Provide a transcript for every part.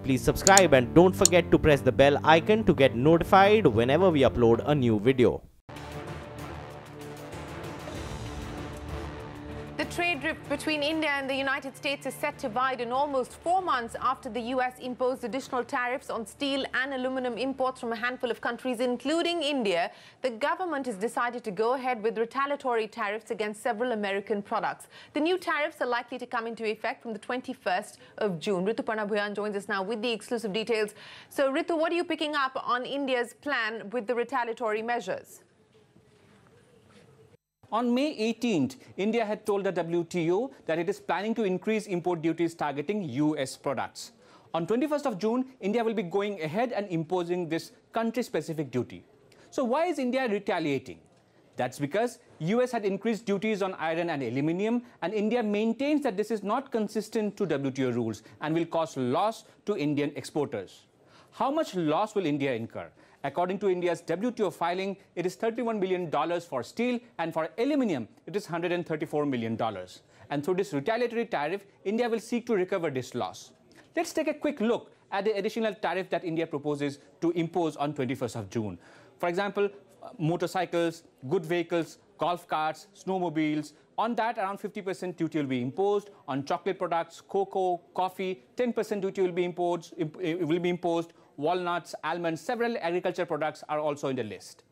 please subscribe and don't forget to press the bell icon to get notified whenever we upload a new video. The trade rift between India and the United States is set to widen almost 4 months after the US imposed additional tariffs on steel and aluminum imports from a handful of countries, including India. The government has decided to go ahead with retaliatory tariffs against several American products. The new tariffs are likely to come into effect from the 21st of June. Ritu Parnabhuyan joins us now with the exclusive details. So, Ritu, what are you picking up on India's plan with the retaliatory measures? On May 18th, India had told the WTO that it is planning to increase import duties targeting US products. On 21st of June, India will be going ahead and imposing this country-specific duty. So why is India retaliating? That's because US had increased duties on iron and aluminium, and India maintains that this is not consistent to WTO rules and will cause loss to Indian exporters. How much loss will India incur? According to India's WTO filing, it is $31 billion for steel, and for aluminium, it is $134 million. And through this retaliatory tariff, India will seek to recover this loss. Let's take a quick look at the additional tariff that India proposes to impose on 21st of June. For example, motorcycles, good vehicles, golf carts, snowmobiles. On that, around 50% duty will be imposed. On chocolate products, cocoa, coffee, 10% duty will be imposed. Walnuts, almonds, several agriculture products are also in the list.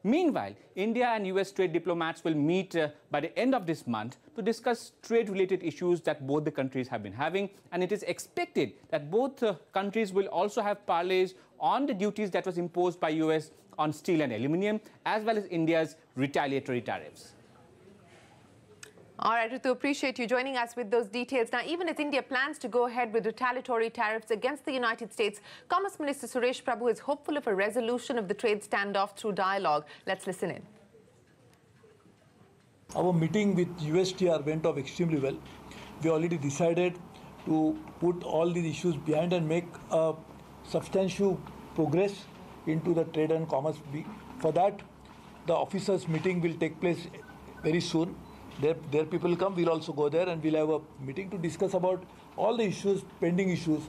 Meanwhile, India and US trade diplomats will meet by the end of this month to discuss trade-related issues that both the countries have been having, and it is expected that both countries will also have parleys on the duties that was imposed by US on steel and aluminium, as well as India's retaliatory tariffs. All right, Ritu, appreciate you joining us with those details. Now, even as India plans to go ahead with retaliatory tariffs against the United States, Commerce Minister Suresh Prabhu is hopeful of a resolution of the trade standoff through dialogue. Let's listen in. Our meeting with USTR went off extremely well. We already decided to put all these issues behind and make a substantial progress into the trade and commerce. For that, the officers' meeting will take place very soon. Their people will come, we'll also go there, and we'll have a meeting to discuss about all the issues, pending issues.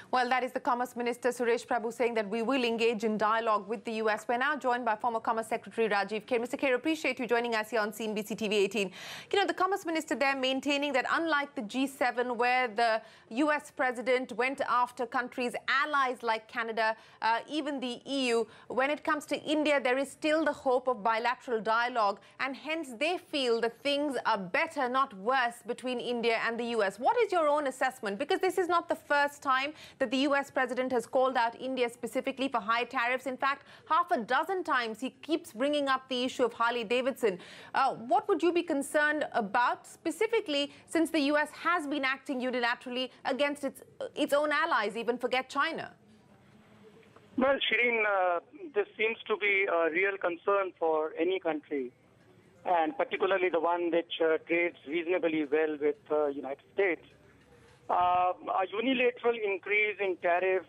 Well, that is the Commerce Minister Suresh Prabhu saying that we will engage in dialogue with the US. We're now joined by former Commerce Secretary Rajiv Kher. Mr. Kher, appreciate you joining us here on CNBC TV18. You know, the Commerce Minister there maintaining that unlike the G7, where the US President went after countries, allies like Canada, even the EU, when it comes to India, there is still the hope of bilateral dialogue, and hence they feel that things are better, not worse, between India and the US. What is your own assessment? Because this is not the first time that the US President has called out India specifically for high tariffs. In fact, half a dozen times he keeps bringing up the issue of Harley-Davidson. What would you be concerned about specifically, since the US has been acting unilaterally against its own allies, even forget China? Well, Shireen, this seems to be a real concern for any country, and particularly the one which trades reasonably well with the United States. A unilateral increase in tariff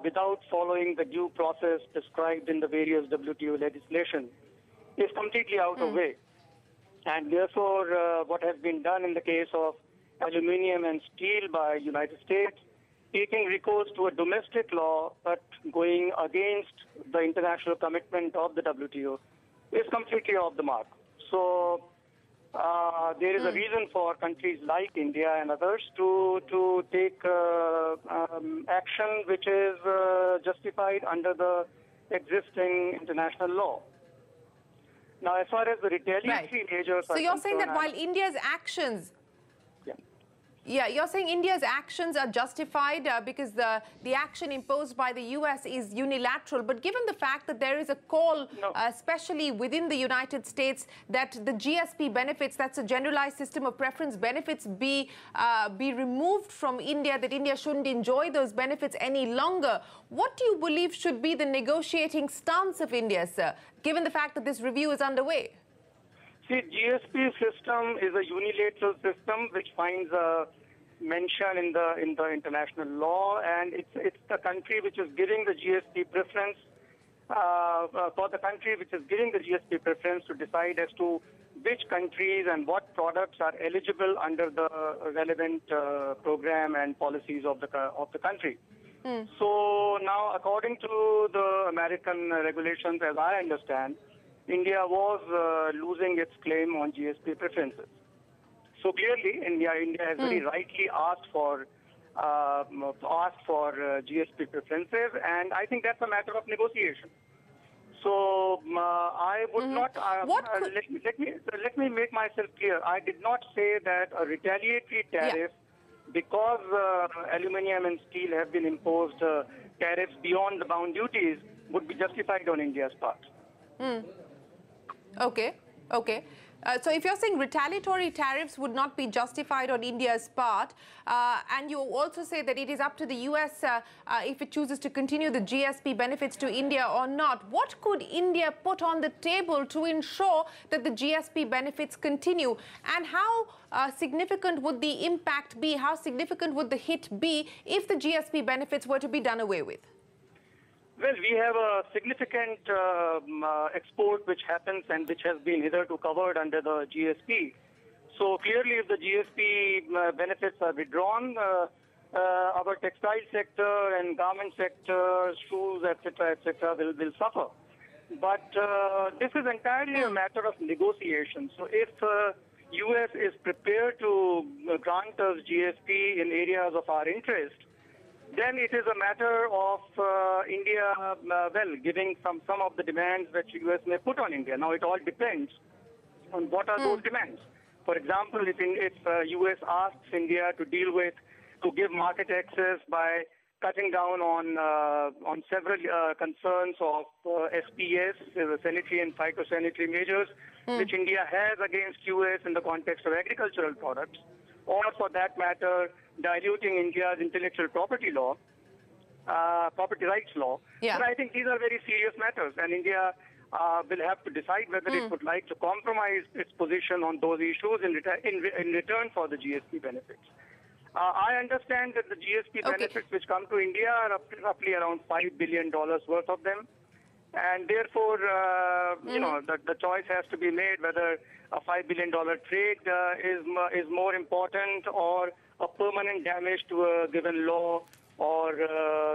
without following the due process prescribed in the various WTO legislation is completely out of way. And therefore, what has been done in the case of aluminium and steel by United States, taking recourse to a domestic law but going against the international commitment of the WTO, is completely off the mark. So there is a reason for countries like India and others to take action which is justified under the existing international law. Now, as far as the retaliatory measures are concerned, so you're saying that while India's actions... Yeah, you're saying India's actions are justified because the action imposed by the US is unilateral. But given the fact that there is a call, especially within the United States, that the GSP benefits, that's a generalized system of preference benefits, be removed from India, that India shouldn't enjoy those benefits any longer. What do you believe should be the negotiating stance of India, sir, given the fact that this review is underway? See, GSP system is a unilateral system which finds a mention in the international law, and it's the country which is giving the GSP preference for the country which is giving the GSP preference to decide as to which countries and what products are eligible under the relevant program and policies of the country. So now, according to the American regulations, as I understand, India was losing its claim on GSP preferences. So clearly, India has very rightly asked for GSP preferences, and I think that's a matter of negotiation. So I would not. Let me make myself clear. I did not say that a retaliatory tariff, because aluminium and steel have been imposed tariffs beyond the bound duties, would be justified on India's part. Okay. So if you're saying retaliatory tariffs would not be justified on India's part, and you also say that it is up to the US if it chooses to continue the GSP benefits to India or not, what could India put on the table to ensure that the GSP benefits continue? And how significant would the impact be? How significant would the hit be if the GSP benefits were to be done away with? Well, we have a significant export which happens and which has been hitherto covered under the GSP. So clearly, if the GSP benefits are withdrawn, our textile sector and garment sector, shoes, etc., will suffer. But this is entirely a matter of negotiation. So if US is prepared to grant us GSP in areas of our interest, then it is a matter of India, giving some of the demands that US may put on India. Now, it all depends on what are those demands. For example, if US asks India to give market access by cutting down on several concerns of SPS, sanitary and phytosanitary measures, which India has against US in the context of agricultural products, or for that matter, diluting India's intellectual property law, property rights law. Yeah. But I think these are very serious matters, and India will have to decide whether it would like to compromise its position on those issues in return for the GSP benefits. I understand that the GSP benefits which come to India are roughly around $5 billion worth of them. And therefore, you know, the choice has to be made whether a $5 billion trade is more important, or a permanent damage to a given law, or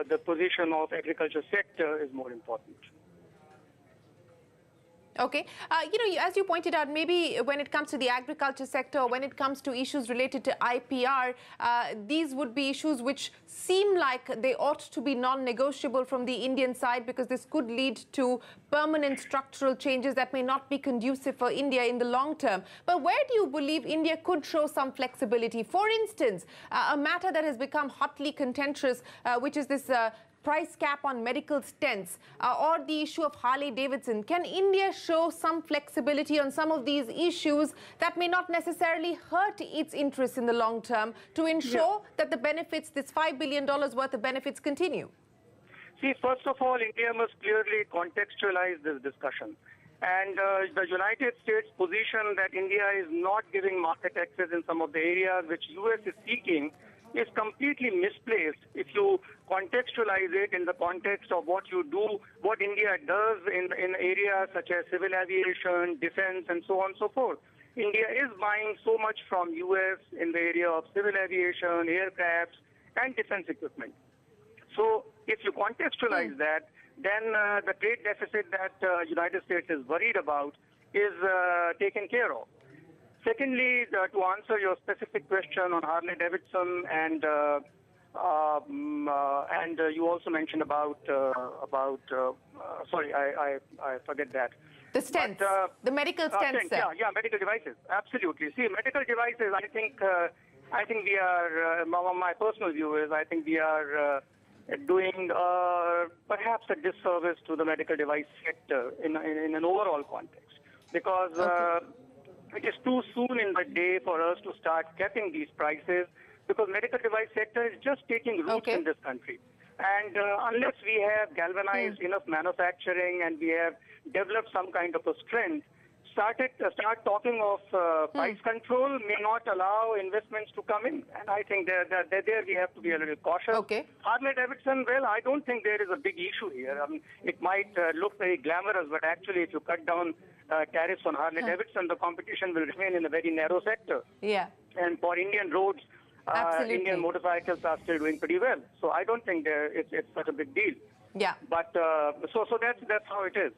the position of agriculture sector is more important. Okay. You know, as you pointed out, maybe when it comes to the agriculture sector, when it comes to issues related to IPR, these would be issues which seem like they ought to be non-negotiable from the Indian side, because this could lead to permanent structural changes that may not be conducive for India in the long term. But where do you believe India could show some flexibility? For instance, a matter that has become hotly contentious, which is this price cap on medical stents, or the issue of Harley-Davidson. Can India show some flexibility on some of these issues that may not necessarily hurt its interests in the long term to ensure that the benefits, this $5 billion worth of benefits, continue? See, first of all, India must clearly contextualize this discussion. And the United States position that India is not giving market access in some of the areas which US is seeking is completely misplaced if you contextualize it in the context of what you do, what India does in areas such as civil aviation, defense, and so on and so forth. India is buying so much from US in the area of civil aviation, aircrafts, and defense equipment. So if you contextualize that, then the trade deficit that United States is worried about is taken care of. Secondly, to answer your specific question on Harley-Davidson, and you also mentioned about sorry, I forget that. The stents, the medical stents. Yeah, medical devices. Absolutely. See, medical devices. I think we are. My personal view is I think we are doing perhaps a disservice to the medical device sector in an overall context, because. It is too soon in the day for us to start capping these prices, because medical device sector is just taking roots in this country. And unless we have galvanized enough manufacturing and we have developed some kind of a strength, start talking of price control may not allow investments to come in, and I think there we have to be a little cautious. Okay. Harley-Davidson, well, I don't think there is a big issue here. I mean, it might look very glamorous, but actually, if you cut down tariffs on Harley-Davidson, the competition will remain in a very narrow sector. Yeah. And for Indian roads, Indian motorcycles are still doing pretty well. So I don't think it's such a big deal. Yeah. But so that's how it is.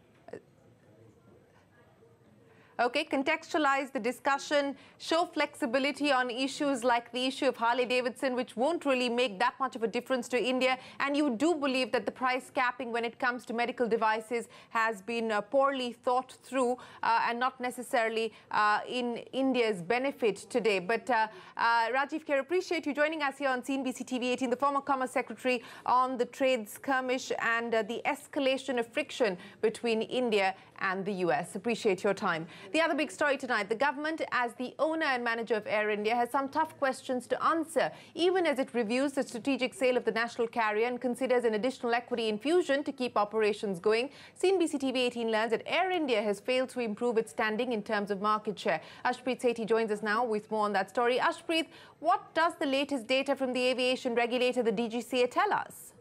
Okay, contextualize the discussion, show flexibility on issues like the issue of Harley-Davidson, which won't really make that much of a difference to India. And you do believe that the price capping when it comes to medical devices has been poorly thought through and not necessarily in India's benefit today. But Rajiv Kher, appreciate you joining us here on CNBC TV18, the former Commerce Secretary, on the trade skirmish and the escalation of friction between India and the US. Appreciate your time. The other big story tonight, the government, as the owner and manager of Air India, has some tough questions to answer, even as it reviews the strategic sale of the national carrier and considers an additional equity infusion to keep operations going. CNBC TV18 learns that Air India has failed to improve its standing in terms of market share. Ashpreet Sethi joins us now with more on that story. Ashpreet, what does the latest data from the aviation regulator, the DGCA, tell us?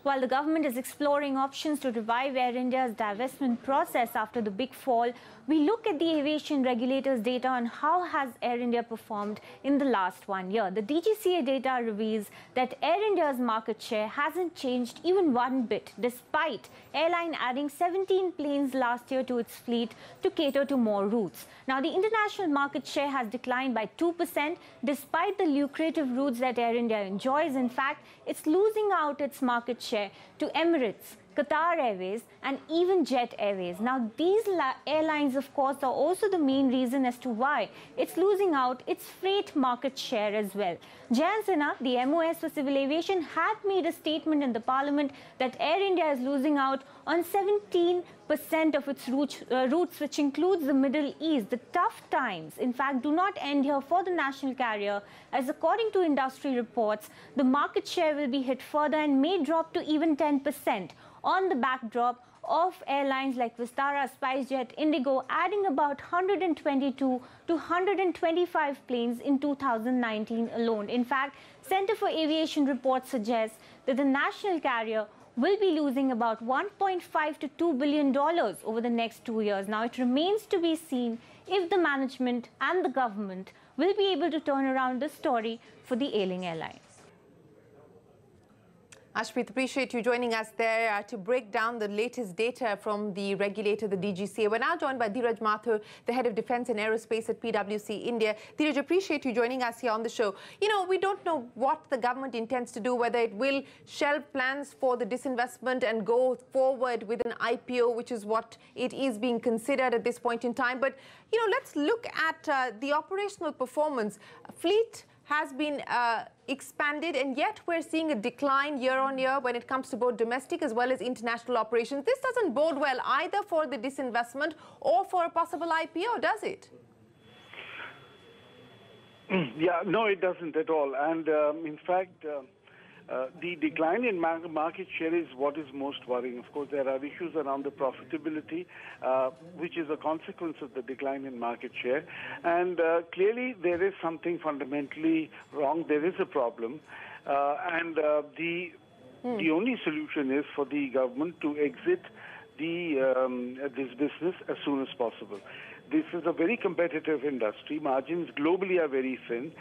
While the government is exploring options to revive Air India's divestment process after the big fall, we look at the aviation regulator's data on how has Air India performed in the last 1 year. The DGCA data reveals that Air India's market share hasn't changed even one bit, despite airline adding 17 planes last year to its fleet to cater to more routes. Now, the international market share has declined by 2%, despite the lucrative routes that Air India enjoys. In fact, it's losing out its market share to Emirates, Qatar Airways and even Jet Airways. Now, these airlines, of course, are also the main reason as to why it's losing out its freight market share as well. Jayant Sinha, the MOS for Civil Aviation, had made a statement in the Parliament that Air India is losing out on 17% of its routes, which includes the Middle East. The tough times, in fact, do not end here for the national carrier, as according to industry reports, the market share will be hit further and may drop to even 10% on the backdrop of airlines like Vistara, SpiceJet, Indigo adding about 122 to 125 planes in 2019 alone. In fact, Center for Aviation reports suggest that the national carrier will be losing about $1.5 to $2 billion over the next 2 years. Now, it remains to be seen if the management and the government will be able to turn around the story for the ailing airline. Ashpreet, appreciate you joining us there to break down the latest data from the regulator, the DGCA. We're now joined by Dheeraj Mathur, the head of Defence and Aerospace at PwC India. Dheeraj, appreciate you joining us here on the show. You know, we don't know what the government intends to do, whether it will shelve plans for the disinvestment and go forward with an IPO, which is what it is being considered at this point in time. But, you know, let's look at the operational performance. Fleet has been expanded, and yet we're seeing a decline year on year when it comes to both domestic as well as international operations. This doesn't bode well either for the disinvestment or for a possible IPO, does it? Yeah, no, it doesn't at all. And in fact, the decline in market share is what is most worrying. Of course, there are issues around the profitability, which is a consequence of the decline in market share. And clearly, there is something fundamentally wrong. There is a problem. The only solution is for the government to exit this business as soon as possible. This is a very competitive industry. Margins globally are very thin.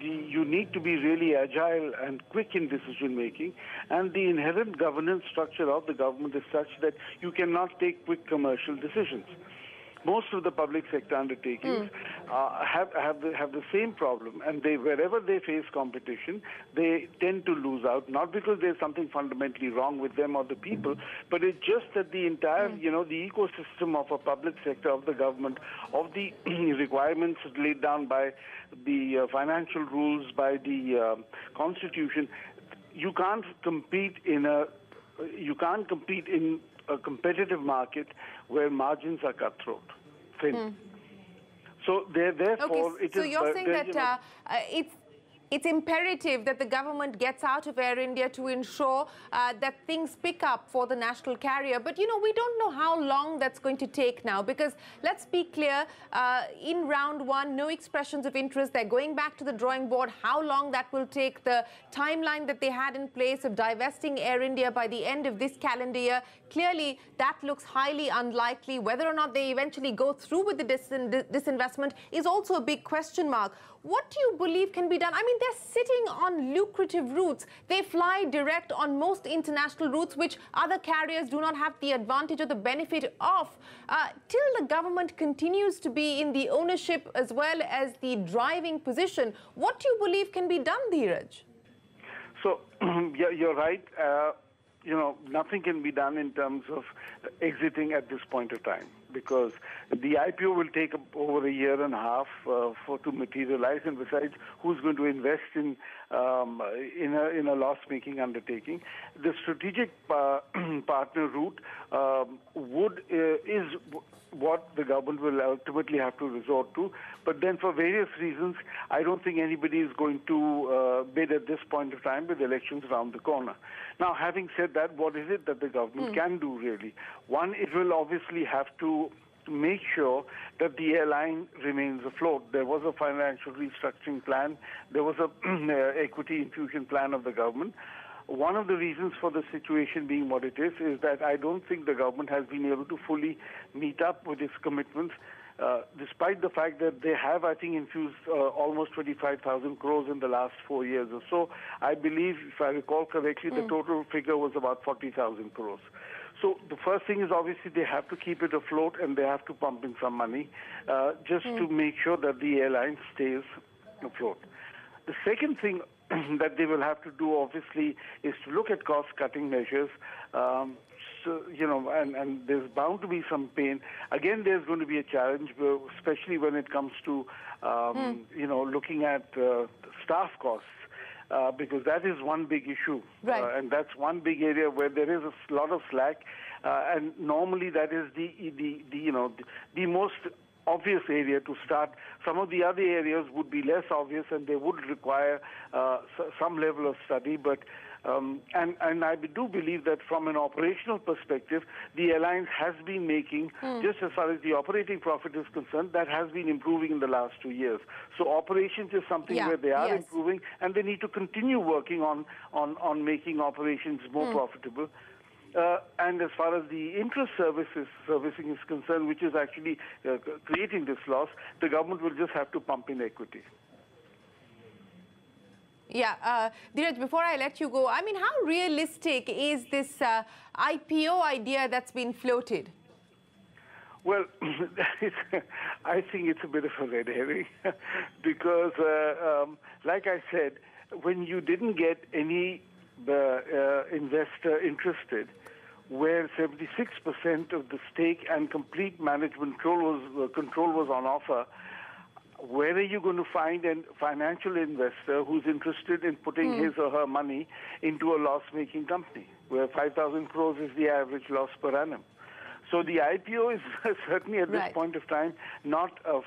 You need to be really agile and quick in decision-making. And the inherent governance structure of the government is such that you cannot take quick commercial decisions. Most of the public sector undertakings have the same problem, and wherever they face competition, they tend to lose out, not because there's something fundamentally wrong with them or the people, but it's just that the entire, the ecosystem of a public sector, of the government, of the requirements laid down by the financial rules, by the constitution, you can't compete in a competitive market where margins are cutthroat, thin. So therefore, okay, so you're saying that it's imperative that the government gets out of Air India to ensure that things pick up for the national carrier. But, you know, we don't know how long that's going to take now, because let's be clear, in round one, no expressions of interest. They're going back to the drawing board. How long that will take, the timeline that they had in place of divesting Air India by the end of this calendar year, clearly that looks highly unlikely. Whether or not they eventually go through with the disinvestment is also a big question mark. What do you believe can be done? I mean, they're sitting on lucrative routes. They fly direct on most international routes, which other carriers do not have the advantage or the benefit of. Till the government continues to be in the ownership as well as the driving position, what do you believe can be done, Dheeraj? So, yeah, you're right. You know, nothing can be done in terms of exiting at this point of time, because the IPO will take over a year and a half to materialize, and besides, who's going to invest in a loss-making undertaking? The strategic partner route is what the government will ultimately have to resort to. But then for various reasons, I don't think anybody is going to bid at this point of time with elections around the corner. Now, having said that, what is it that the government can do, really? One, it will obviously have to make sure that the airline remains afloat. There was a financial restructuring plan. There was a equity infusion plan of the government. One of the reasons for the situation being what it is that I don't think the government has been able to fully meet up with its commitments, despite the fact that they have, I think, infused almost 25,000 crores in the last 4 years or so. I believe, if I recall correctly, the total figure was about 40,000 crores. So the first thing is obviously they have to keep it afloat, and they have to pump in some money just to make sure that the airline stays afloat. The second thing that they will have to do, obviously, is to look at cost-cutting measures. So, you know, and there's bound to be some pain. Again, there's going to be a challenge, especially when it comes to, you know, looking at staff costs. Because that is one big issue, right. And that's one big area where there is a lot of slack, and normally that is the most obvious area to start. Some of the other areas would be less obvious, and they would require some level of study. But and I do believe that from an operational perspective, the airline has been making, just as far as the operating profit is concerned, that has been improving in the last 2 years. So operations is something where they are improving, and they need to continue working on making operations more profitable. And as far as the interest servicing is concerned, which is actually creating this loss, the government will just have to pump in equity. Yeah, Dheeraj, before I let you go, I mean, how realistic is this IPO idea that's been floated? Well, I think it's a bit of a red herring because, like I said, when you didn't get any investor interested, where 76% of the stake and complete management control was on offer, where are you going to find a financial investor who's interested in putting his or her money into a loss-making company, where 5,000 crores is the average loss per annum? So the IPO is certainly at this point of time not a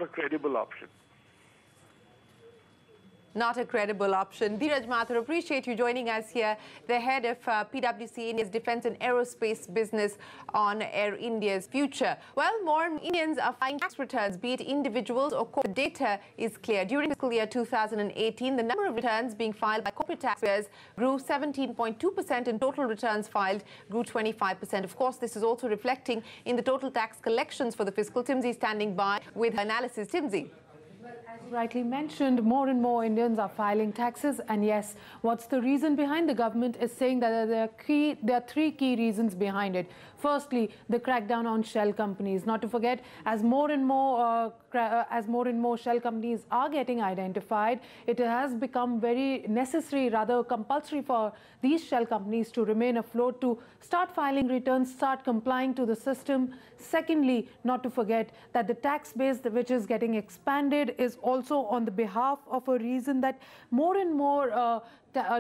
credible option. Not a credible option. Dheeraj Mathur, appreciate you joining us here, the head of PwC India's defense and aerospace business, on Air India's future. Well, more Indians are filing tax returns, be it individuals or corporate. Data is clear. During fiscal year 2018, the number of returns being filed by corporate taxpayers grew 17.2%, and total returns filed grew 25%. Of course, this is also reflecting in the total tax collections for the fiscal. Timsy standing by with her analysis. Timsy. Rightly mentioned, more and more Indians are filing taxes, and yes, what's the reason behind? The government is saying that there are three key reasons behind it. Firstly, the crackdown on shell companies. Not to forget, as more and more shell companies are getting identified, it has become very necessary, rather compulsory, for these shell companies to remain afloat, to start filing returns, start complying to the system. Secondly, not to forget that the tax base which is getting expanded is also on the behalf of a reason that more and more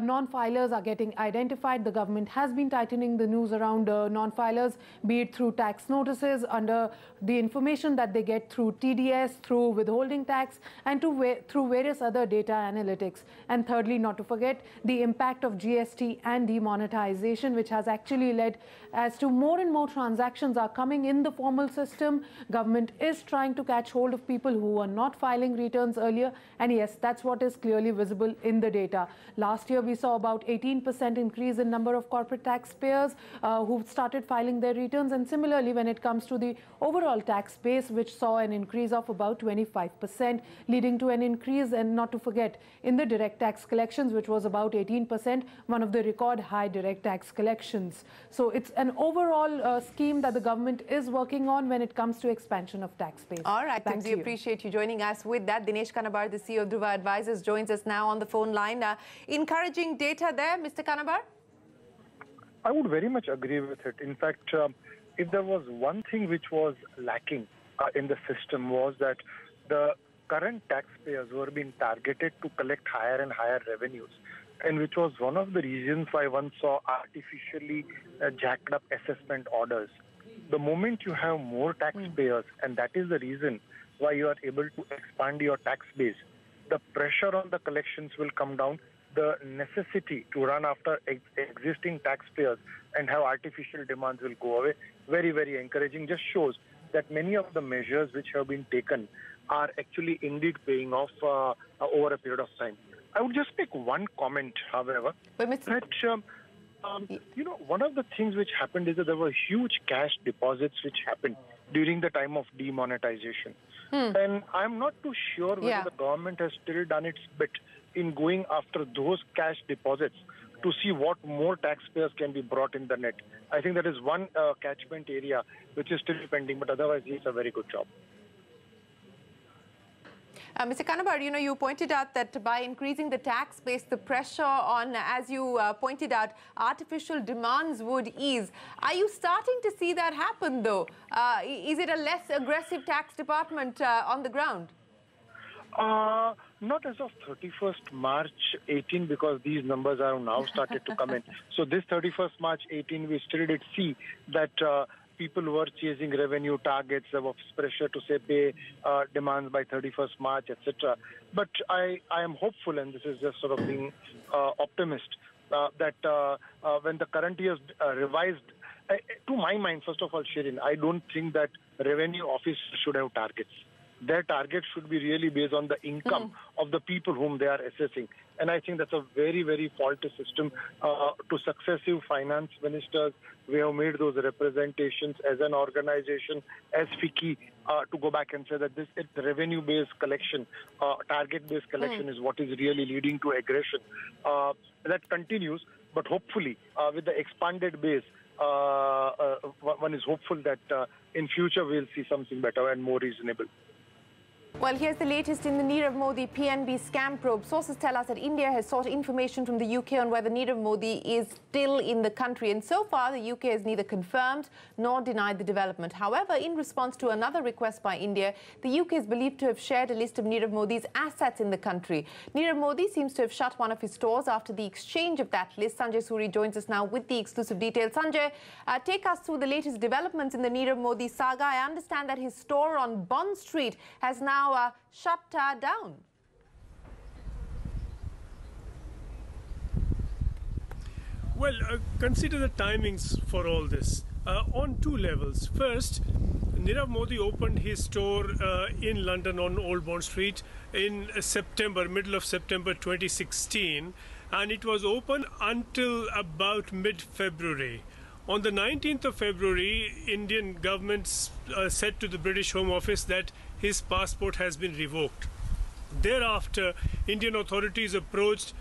non-filers are getting identified. The government has been tightening the noose around non-filers, be it through tax notices, under the information that they get through TDS, through withholding tax, and through various other data analytics. And thirdly, not to forget, the impact of GST and demonetization, which has actually led as to more and more transactions are coming in the formal system. Government is trying to catch hold of people who were not filing returns earlier. And yes, that's what is clearly visible in the data. Last year, we saw about 18% increase in number of corporate taxpayers who started filing their returns. And similarly, when it comes to the overall tax base, which saw an increase of about 25%, leading to an increase, and not to forget, in the direct tax collections, which was about 18%, one of the record high direct tax collections. So it's an overall scheme that the government is working on when it comes to expansion of tax base. All right, we appreciate you joining us with that. Dinesh Kanabar, the CEO of Dhruva Advisors, joins us now on the phone line. Encouraging data there, Mr. Kanabar? I would very much agree with it. In fact, if there was one thing which was lacking in the system was that the current taxpayers were being targeted to collect higher and higher revenues, and which was one of the reasons why one saw artificially jacked up assessment orders. The moment you have more taxpayers, and that is the reason why you are able to expand your tax base, the pressure on the collections will come down. The necessity to run after existing taxpayers and have artificial demands will go away. Very, very encouraging. Just shows that many of the measures which have been taken are actually indeed paying off over a period of time. I would just make one comment, however, that one of the things which happened is that there were huge cash deposits which happened during the time of demonetization. And I'm not too sure whether the government has still done its bit in going after those cash deposits to see what more taxpayers can be brought in the net. I think that is one catchment area which is still pending, but otherwise it's a very good job. Mr. Kanabar, you pointed out that by increasing the tax base, the pressure on, as you pointed out, artificial demands would ease. Are you starting to see that happen, though? Is it a less aggressive tax department on the ground? Not as of 31st March 18, because these numbers are now started to come in. So this 31st March 18, we still did see that people were chasing revenue targets. There was pressure to say pay demands by 31st March, etc. But I am hopeful, and this is just sort of being optimist, that when the current year's revised, to my mind, first of all, Shirin, I don't think that revenue office should have targets. Their target should be really based on the income of the people whom they are assessing. And I think that's a very, very faulty system. To successive finance ministers, we have made those representations as an organization, as FICCI, to go back and say that this revenue-based collection, target-based collection is what is really leading to aggression. That continues, but hopefully with the expanded base, one is hopeful that in future we'll see something better and more reasonable. Well, here's the latest in the Nirav Modi PNB scam probe. Sources tell us that India has sought information from the UK on whether Nirav Modi is still in the country. And so far, the UK has neither confirmed nor denied the development. However, in response to another request by India, the UK is believed to have shared a list of Nirav Modi's assets in the country. Nirav Modi seems to have shut one of his stores after the exchange of that list. Sanjay Suri joins us now with the exclusive details. Sanjay, take us through the latest developments in the Nirav Modi saga. I understand that his store on Bond Street has now shut down. Well, consider the timings for all this on two levels. First, Nirav Modi opened his store in London on Old Bond Street in September, middle of September 2016, and it was open until about mid-February. On the 19th of February, Indian government said to the British Home Office that his passport has been revoked. Thereafter, Indian authorities approached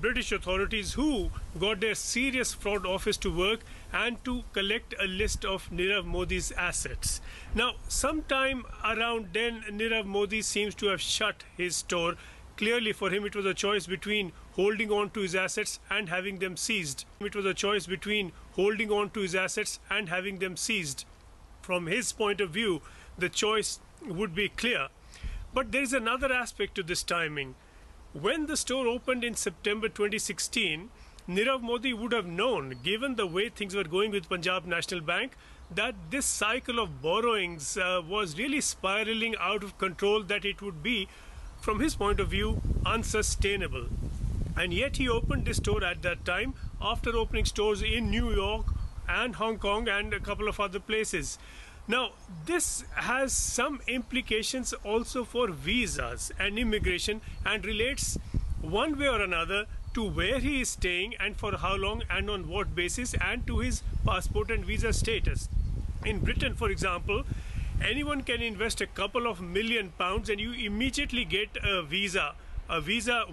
British authorities, who got their serious fraud office to work and to collect a list of Nirav Modi's assets. Now, sometime around then, Nirav Modi seems to have shut his store. Clearly, for him, it was a choice between holding on to his assets and having them seized. It was a choice between holding on to his assets and having them seized. From his point of view, the choice would be clear. But there is another aspect to this timing. When the store opened in September 2016, Nirav Modi would have known, given the way things were going with Punjab National Bank, that this cycle of borrowings was really spiraling out of control, that it would be, from his point of view, unsustainable. And yet he opened this store at that time, after opening stores in New York and Hong Kong and a couple of other places. Now, this has some implications also for visas and immigration, and relates one way or another to where he is staying and for how long and on what basis, and to his passport and visa status. In Britain, for example, anyone can invest a couple of £1 million and you immediately get a visa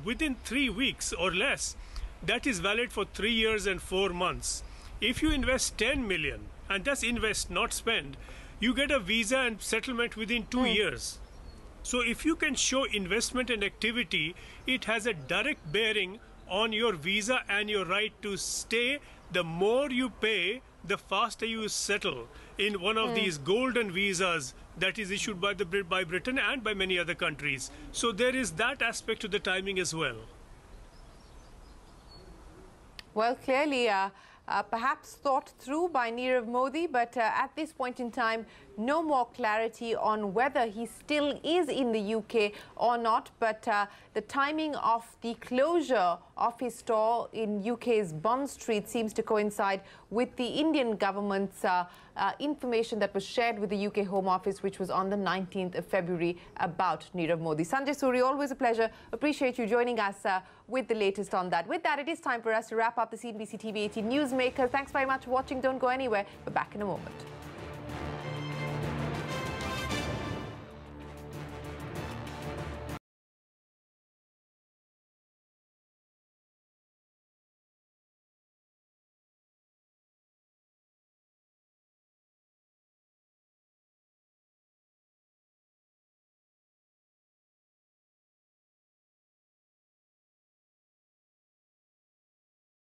within 3 weeks or less. That is valid for 3 years and 4 months. If you invest 10 million, and that's invest, not spend, you get a visa and settlement within 2 years. So if you can show investment and activity, it has a direct bearing on your visa and your right to stay. The more you pay, the faster you settle in one of these golden visas that is issued by Britain and by many other countries. So there is that aspect to the timing as well. Well, clearly, perhaps thought through by Nirav Modi, but at this point in time, no more clarity on whether he still is in the UK or not. But the timing of the closure of his store in UK's Bond Street seems to coincide with the Indian government's information that was shared with the UK Home Office, which was on the 19th of February about Nirav Modi. Sanjay Suri, always a pleasure. Appreciate you joining us with the latest on that. With that, it is time for us to wrap up the CNBC TV18 Newsmaker. Thanks very much for watching. Don't go anywhere. We're back in a moment.